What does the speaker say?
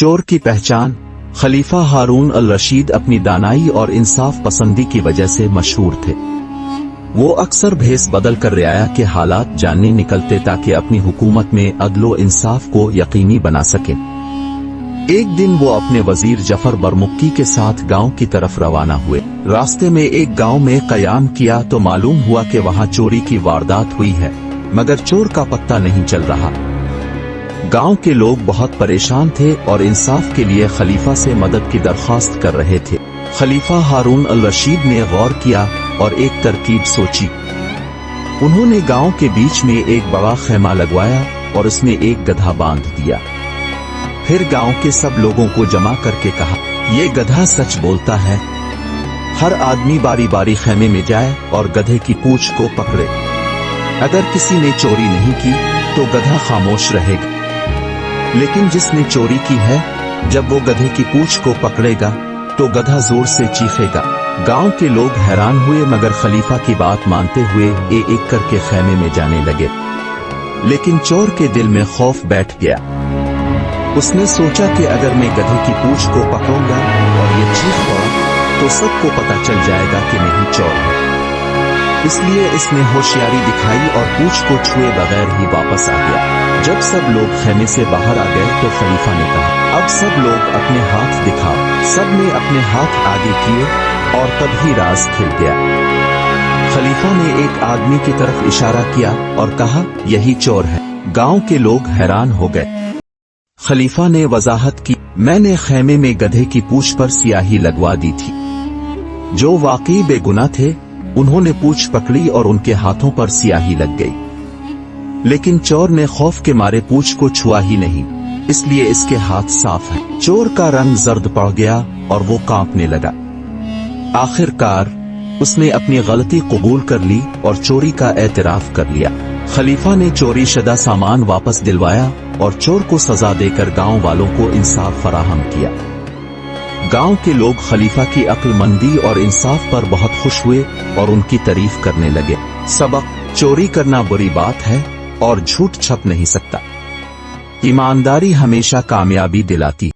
चोर की पहचान। खलीफा हारून अल रशीद अपनी दानाई और इंसाफ पसंदी की वजह से मशहूर थे। वो अक्सर भेस बदल कर रियाया के हालात जानने निकलते ताकि अपनी हुकूमत में अदलो इंसाफ को यकीनी बना सकें। एक दिन वो अपने वजीर जफर बरमुक्की के साथ गांव की तरफ रवाना हुए। रास्ते में एक गांव में कयाम किया तो मालूम हुआ कि वहां चोरी की वारदात हुई है, मगर चोर का पत्ता नहीं चल रहा। गांव के लोग बहुत परेशान थे और इंसाफ के लिए खलीफा से मदद की दरख्वास्त कर रहे थे। खलीफा हारून अल रशीद ने गौर किया और एक तरकीब सोची। उन्होंने गांव के बीच में एक बड़ा खेमा लगवाया और उसमें एक गधा बांध दिया। फिर गांव के सब लोगों को जमा करके कहा, ये गधा सच बोलता है। हर आदमी बारी बारी खेमे में जाए और गधे की पूंछ को पकड़े। अगर किसी ने चोरी नहीं की तो गधा खामोश रहेगा, लेकिन जिसने चोरी की है, जब वो गधे की पूंछ को पकड़ेगा तो गधा जोर से चीखेगा। गांव के लोग हैरान हुए, मगर खलीफा की बात मानते हुए एक करके खेमे में जाने लगे। लेकिन चोर के दिल में खौफ बैठ गया। उसने सोचा कि अगर मैं गधे की पूंछ को पकड़ूंगा और ये चीख पड़ा तो सबको पता चल जाएगा कि मैं ही चोर हूं। इसलिए इसने होशियारी दिखाई और पूंछ को छुए बगैर ही वापस आ गया। जब सब लोग खेमे से बाहर आ गए तो खलीफा ने कहा, अब सब लोग अपने हाथ दिखाओ। सब ने अपने हाथ आगे किए और तभी राज खुल गया। खलीफा ने एक आदमी की तरफ इशारा किया और कहा, यही चोर है। गांव के लोग हैरान हो गए। खलीफा ने वजाहत की, मैंने खेमे में गधे की पूंछ पर स्याही लगवा दी थी। जो वाकई बेगुनाह थे उन्होंने पूंछ पकड़ी और उनके हाथों पर स्याही लग गई। लेकिन चोर ने खौफ के मारे पूंछ को छुआ ही नहीं, इसलिए इसके हाथ साफ हैं। चोर का रंग जर्द पड़ गया और वो कांपने लगा। आखिरकार उसने अपनी गलती कबूल कर ली और चोरी का एतराफ कर लिया। खलीफा ने चोरी शुदा सामान वापस दिलवाया और चोर को सजा देकर गांव वालों को इंसाफ फराहम किया। गांव के लोग खलीफा की अक्लमंदी और इंसाफ पर बहुत खुश हुए और उनकी तारीफ करने लगे। सबक: चोरी करना बुरी बात है और झूठ छप नहीं सकता। ईमानदारी हमेशा कामयाबी दिलाती।